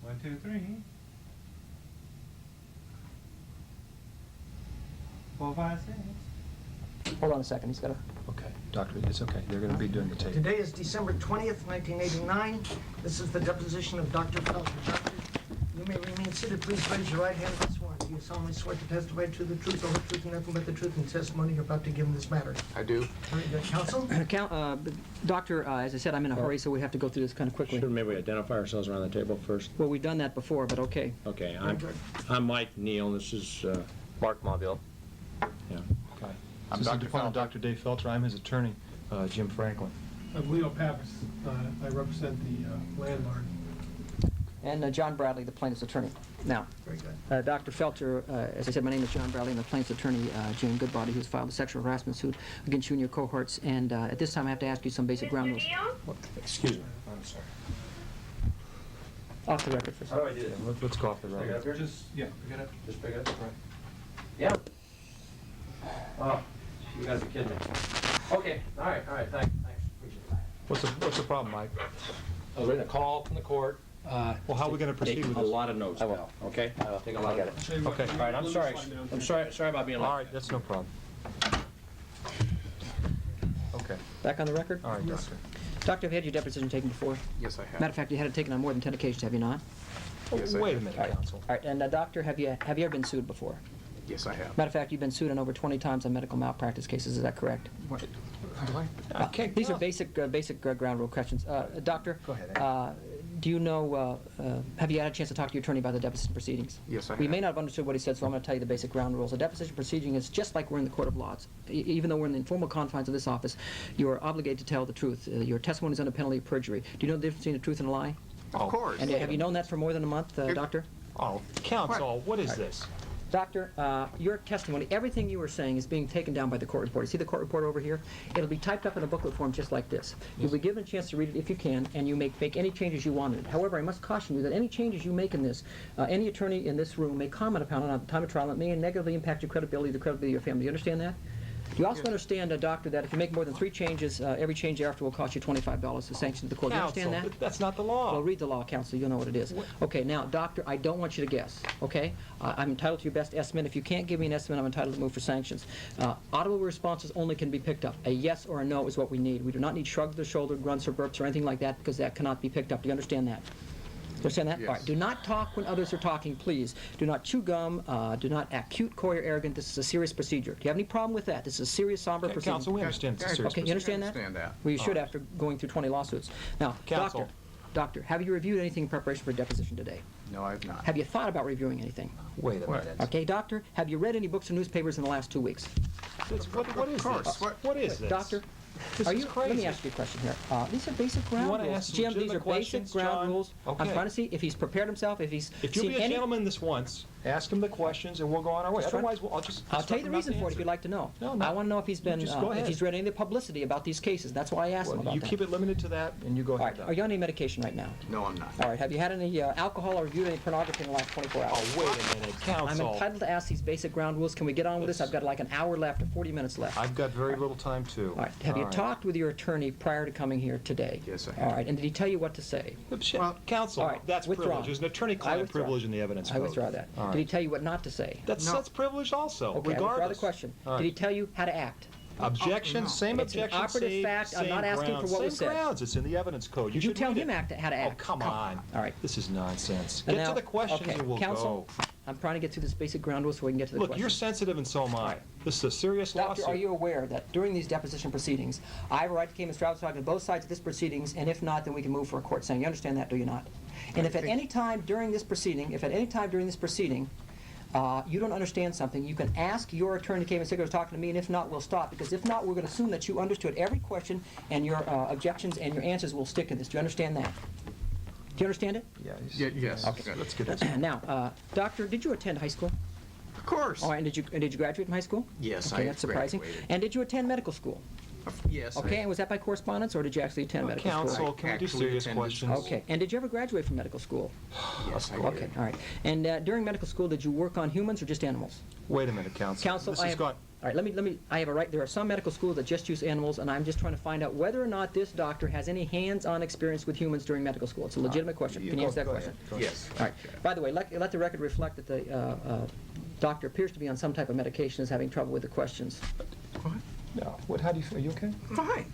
1, 2, 3. 4, 5, 6. Hold on a second. He's got to. Okay, doctor, it's okay. You're going to be doing the tape. Today is December 20th, 1989. This is the deposition of Dr. Felton. Doctor, you may remain seated. Please raise your right hand and swear. Do you solemnly swear to testify to the truth, the whole truth, and nothing but the truth in the testimony you're about to give in this matter? I do. Very good. Counsel? Doctor, as I said, I'm in a hurry, so we have to go through this kind of quickly. Should maybe we identify ourselves around the table first? Well, we've done that before, but okay. Okay, Very good. I'm Mike Neal. This is Mark Mabile. yeah. Okay. I'm This is Dr. Department Felton. Dr. Dave Felter. I'm his attorney, Jim Franklin. I'm Leo Pappas. I represent the landlord. And John Bradley, the plaintiff's attorney. Now, Very good. Dr. Felter, as I said, my name is John Bradley. I'm the plaintiff's attorney, Jane Goodbody, who's filed a sexual harassment suit against you and your cohorts. And at this time, I have to ask you some basic ground rules. Excuse me. I'm sorry. Off the record for a How second. do I do that? Let's go off the record. Just, yeah, pick it up. Just pick it up? Right. Yeah. Oh, you guys are kidding me. Okay, all right, thanks. Appreciate that. What's the problem, Mike? I was getting a call from the court. Well, how are we going to proceed Take with a this? lot of notes, pal, okay? Take a lot of notes. Okay. All right, I'm sorry. I'm sorry about being late. All right, that's no problem. Okay. Back on the record? All right, doctor. Doctor, have you had your deposition taken before? Yes, I have. Matter of fact, you had it taken on more than 10 occasions, have you not? Yes, I Wait a have. minute, counsel. All right, and doctor, have you ever been sued before? Yes, I have. Matter of fact, you've been sued on over 20 times on medical malpractice cases, is that correct? Okay. These are basic ground rule questions. Doctor, Go ahead. do you know, have you had a chance to talk to your attorney about the deposition proceedings? Yes, I have. We may not have understood what he said, so I'm going to tell you the basic ground rules. A deposition proceeding is just like we're in the court of laws. Even though we're in the informal confines of this office, you are obligated to tell the truth. Your testimony is under penalty of perjury. Do you know the difference between a truth and a lie? Of course. And have you known that for more than a month, Doctor? Oh, counsel, what is this? Doctor, your testimony, everything you were saying is being taken down by the court reporter. See the court report over here? It'll be typed up in a booklet form just like this. You'll be given a chance to read it if you can, and you make any changes you want in it. However, I must caution you that any changes you make in this, any attorney in this room may comment upon it at the time of trial. It may negatively impact your credibility, the credibility of your family. Do you understand that? You also understand, Doctor, that if you make more than 3 changes, every change after will cost you $25 to sanction to the court. You understand Counsel, that? that's not the law. Well, read the law, counsel. You'll know what it is. Okay, now, doctor, I don't want you to guess, okay? I'm entitled to your best estimate. If you can't give me an estimate, I'm entitled to move for sanctions. Audible responses only can be picked up. A yes or a no is what we need. We do not need shrugs of the shoulder, grunts or burps or anything like that, because that cannot be picked up. Do you understand that? Do you understand that? Yes. All right. Do not talk when others are talking, please. Do not chew gum. Do not act cute, coy, or arrogant. This is a serious procedure. Do you have any problem with that? This is a serious, somber Okay, procedure. counsel, we understand it's a serious Okay, you understand that? I understand that. Well, you should after going through 20 lawsuits. Now, Counsel. Doctor, have you reviewed anything in preparation for a deposition today? No, I have not. Have you thought about reviewing anything? Wait a minute. Okay, doctor, have you read any books or newspapers in the last 2 weeks? What is course. this? What- What is this? Doctor, This are is you? crazy. Let me ask you a question here. These are basic ground wanna rules. ask some Jim, these are legitimate questions, basic ground John? rules. I'm Okay. trying to see if he's prepared himself, if he's If you'll seen be a any. gentleman this once, ask him the questions and we'll go on our way. That's right. Otherwise, I'll just... I'll tell you the reason for it if answer. you'd like to know. No, no. I want to know if he's been, just go if ahead. he's read any of the publicity about these cases. That's why I asked him Well, about you that. keep it limited to that and you go All ahead. right. Are you on any medication right now? No, I'm not. All right. Have you had any alcohol or reviewed any pornography in the last 24 hours? Oh, wait a minute, I'm counsel. entitled to ask these basic ground rules. Can we get on with this? I've got like an hour left or 40 minutes left. I've got very little time, too. All right. Have you All right. talked with your attorney prior to coming here today? Yes, I have. All right. And did he tell you what to say? Well, Counsel, all right, that's withdraw. privilege. There's an I attorney-client withdraw. privilege in the evidence I code. withdraw that. All Did he right. tell you what not to say? That's No. privileged also, Okay, I withdraw regardless. the question. All right. Did he tell you how to act? Objection, no. same It's an objection, operative same, fact. I'm same not asking for grounds. what was Same said. grounds. It's in the evidence code. Did you should tell read him it. how to act? Oh, come on. All right. This is nonsense. And Get now- to the questions okay, and we'll counsel, go. I'm trying to get through this basic ground rules so we can get to the Look, questions. you're sensitive and so am I. This is a serious Doctor, lawsuit. are you aware that during these deposition proceedings, I have a right to keep Mr. Travis talking to both sides of this proceedings, and if not, then we can move for a court saying, you understand that, do you not? And if at any time during this proceeding, you don't understand something, you can ask your attorney, Kevin Sigler, talking to me, and if not, we'll stop. Because if not, we're going to assume that you understood every question, and your objections and your answers will stick in this. Do you understand that? Do you understand it? Yes. Okay. Let's get this. Now, Doctor, did you attend high school? Of course. All right, and did you graduate from high school? Yes, Okay, I that's surprising. graduated. And did you attend medical school? Yes. Okay, and was that by correspondence, or did you actually attend medical school? Counsel, can we do Actually serious attended questions? school. Okay, and did you ever graduate from medical school? Yes, I did. Okay, all right. And during medical school, did you work on humans or just animals? Wait a minute, counsel. Counsel, This I has have, gone... All right, let me, I have a right, there are some medical schools that just use animals, and I'm just trying to find out whether or not this doctor has any hands-on experience with humans during medical school. It's a legitimate question. Can you answer that question? Yes. All right. By the way, let the record reflect that the doctor appears to be on some type of medication, is having trouble with the questions. No. What? How do you feel? Are you okay? Fine.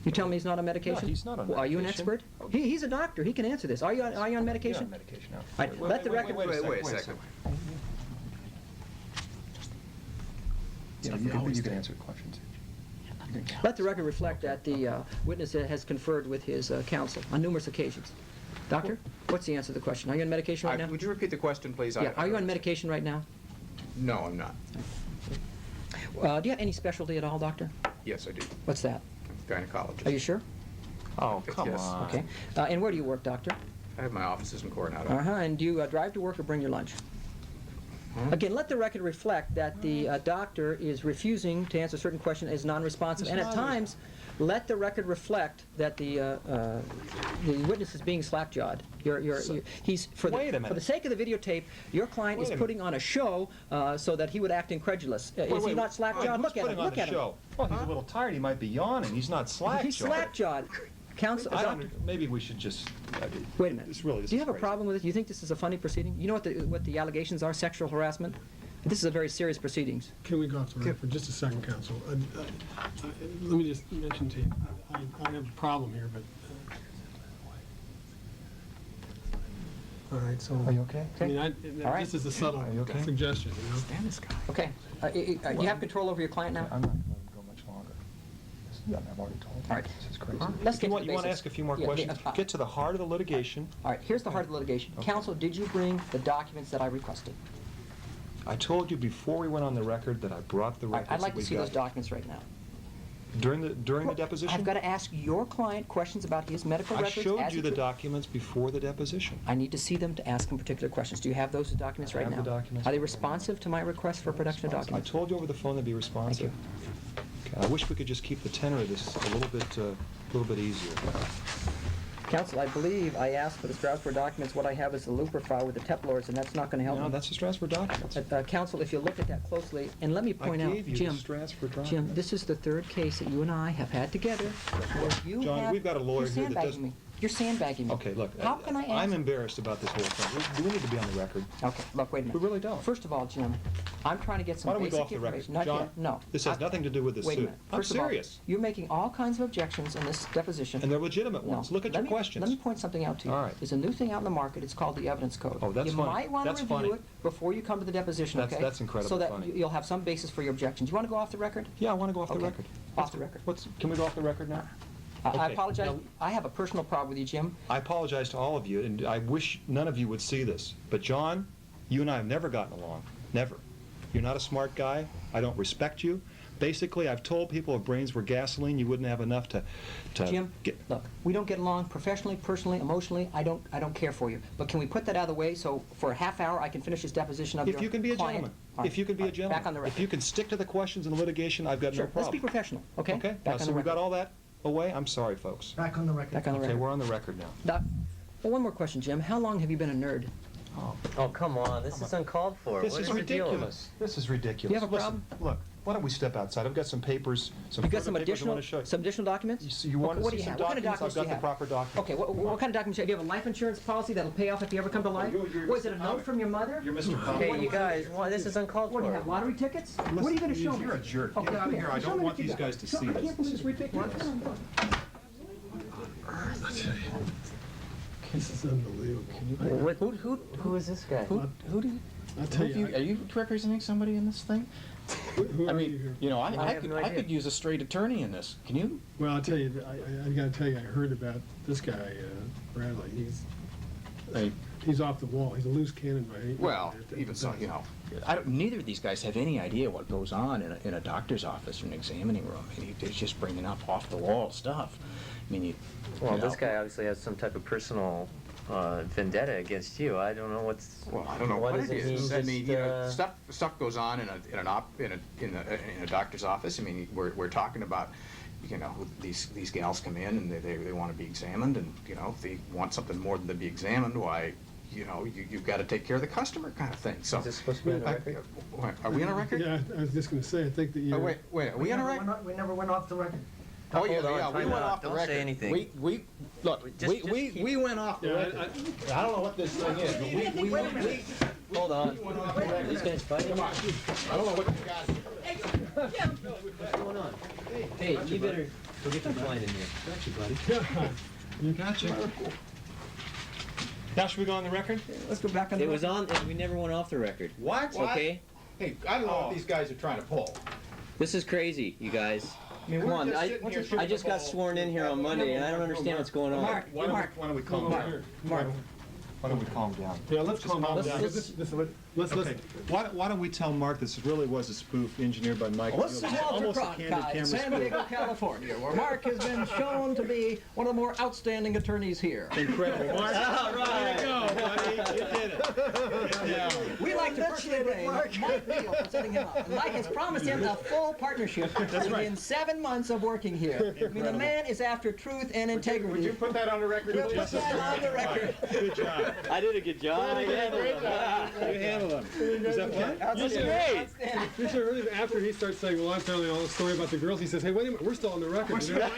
You tell me he's not on medication? No, he's not on Well, are you an medication. expert? He's a doctor. He can answer this. Are you on medication? Yeah, on medication now. All right, let the record... Wait a second. Yeah, you can answer the questions. Let the record reflect that the witness has conferred with his counsel on numerous occasions. Doctor, what's the answer to the question? Are you on medication right now? Would you repeat the question, please? Yeah, are you on medication right now? No, I'm not. Do you have any specialty at all, doctor? Yes, I do. What's that? Gynecologist. Are you sure? Oh, come Yes. on. Okay. And where do you work, doctor? I have my offices in Coronado. And do you drive to work or bring your lunch? Again, let the record reflect that the doctor is refusing to answer certain questions, is non-responsive, and at times, let the record reflect that the witness is being slack-jawed. He's for the sake of the videotape, your client is putting on a show so that he would act incredulous. Is he not slack-jawed? Look at him. Look at him. Well, he's a little tired. He might be yawning. He's not slack-jawed. He's slack-jawed. Counsel, maybe we should just... wait a minute. This do you have a crazy. problem with it? You think this is a funny proceeding? You know what the allegations are? Sexual harassment? This is a very serious proceedings. Can we go off the record for just a second, counsel? Let me just mention to you, I have a problem here, but... all right, so... Are you okay? I mean, All right. this is a subtle Are you okay? suggestion, you know? Stand this guy. Okay. Do you have control over your client now? I'm not going to let him go much longer. I've already told him. All right. This is crazy. Let's get to the You want to basics. ask a few more Yeah, questions? Get to the heart of the litigation. All right, here's the heart of the litigation. Counsel, did you bring the documents that I requested? I told you before we went on the record that I brought the All right, records I'd like that to we see got. those documents right now. During the deposition? I've got to ask your client questions about his medical I records. showed as you he the could- documents before the deposition. I need to see them to ask him particular questions. Do you have those documents I right have now? the documents Are they right now. responsive to my request for production of I documents? told you over the phone they'd be responsive. Okay, I wish we could just keep the tenor of this a little bit easier. Counsel, I believe I asked for the Strasbourg documents. What I have is the looper file with the Teplors, and that's not going to help No, me. that's the Strasbourg documents. Counsel, if you look at that closely, and let me point I out, gave you Jim, the Strasbourg documents. Jim, this is the third case that you and I have had together where you John, have... we've got a lawyer You're here that sandbagging doesn't- me. You're sandbagging me. Okay, look, How can I ask... I'm embarrassed about this whole thing. Do we need to be on the record? Okay, look, wait a minute. We really don't. First of all, Jim, I'm trying to get some Why don't we basic go off the record? information. Not John, yet. No. this has nothing to do with this Wait a suit. minute. I'm First of all, serious. you're making all kinds of objections in this deposition. And they're legitimate No. ones. Look at Let your me- questions. Let me point something out to you. All right. There's a new thing out in the market. It's called the evidence code. Oh, that's you funny. might want to That's review funny. it before you come to the deposition, That's- okay? that's incredibly so that funny. you'll have some basis for your objections. You want to go off the record? Yeah, I want to go off Okay. the record. Off the record. Can we go off the record now? I Okay. apologize. Now- I have a personal problem with you, Jim. I apologize to all of you, and I wish none of you would see this. But John, you and I have never gotten along. Never. You're not a smart guy. I don't respect you. Basically, I've told people if brains were gasoline, you wouldn't have enough to Jim, get... look, we don't get along professionally, personally, emotionally. I don't care for you. But can we put that out of the way so for a half hour I can finish this deposition of your If you can be a client? gentleman. All right. If you can be All a right. gentleman. Back on the record. If you can stick to the questions and the litigation, I've got Sure. no problem. Let's be professional, okay? Okay? Back Now, on so the we've got record. all that away? I'm sorry, folks. Back on the record. Back on the Okay, record. we're on the record now. Doc, well, one more question, Jim. How long have you been a nerd? Oh, come on. This is uncalled for. This What is the deal? ridiculous. This is ridiculous. You have a Listen, look, why don't we step outside? I've got some papers, You got further some papers I additional want to show you. some additional documents? You want what to do see you some have? What kind of documents? documents I've do got you the have? proper documents. Okay, what kind of documents do you have? Do you have a life insurance policy that'll pay off if you ever come to life? What is it, a note from your mother? You're Mr. Hey, you guys, well, this is uncalled What do you for. have, lottery tickets? What are you going to show me? You're a jerk. Okay, Get out of here. I show don't me want what you these got. guys to Show- see I this. can't believe This is ridiculous. This is unbelievable. What, who is this guy? Who do you... I'll tell you, Are you representing somebody in this thing? who I are you mean, here? you know, I I have could no I idea. could use a straight attorney in this. Can you? Well, I'll tell you, I gotta tell you, I heard about this guy, Bradley. He's off the wall. He's a loose cannon by any... Well, even so, you know, neither of these guys have any idea what goes on in a doctor's office or an examining room. I mean, they're just bringing up off-the-wall stuff. I mean, Well, you this know. guy obviously has some type of personal vendetta against you. I don't know what's... Well, I don't know what does it is. mean, I mean, just, you know, stuff goes on in a doctor's office. I mean, we're talking about, you know, these gals come in and they want to be examined, and you know, if they want something more than to be examined, why, you know, you've got to take care of the customer kind of thing, so. Is this supposed to be on the record? Are we on a record? Yeah, I was just gonna say, I think that you. Oh, wait, are we on a record? We never went off the record. Oh, yeah, Hold on, yeah, we time went out. off the Don't record. say anything. We went off the Yeah, record. I don't know what this thing is, but we Hold on. went off the record. These guys fighting? Come on, I don't know what you got here. What's going on? Hey, you better go get your blind in here. You gotcha. Now should we go on the record? Let's go back on the. It was on, we never went off the record. What? Okay? Hey, I don't know what these guys are trying to pull. This is crazy, you guys. Come on, I just got sworn in here on Monday, and I don't understand what's going on. Mark, Why don't we calm down? Mark. Why don't we calm down? Yeah, let's calm down. Let's, Okay, why don't we tell Mark this really was a spoof engineered by Mike? This is Walter Almost a Cronkite, candid camera San spoof. Diego, California, where Mark has been shown to be one of the more outstanding attorneys here. Incredible, Mark. All right. There you go, buddy. You did it. Yeah. We like to personally blame Mike Beal for setting him up. And Mike has promised him a full partnership within 7 months of working here. I mean, the man is after truth and integrity. Would you put that on the record? We'll put that on the record. Good job. I did a good job. I handled it. You handled him. Is that fun? That's great. You should really, after he starts saying, well, I'm telling you all the story about the girls, he says, hey, wait a minute, we're still on the record. You know?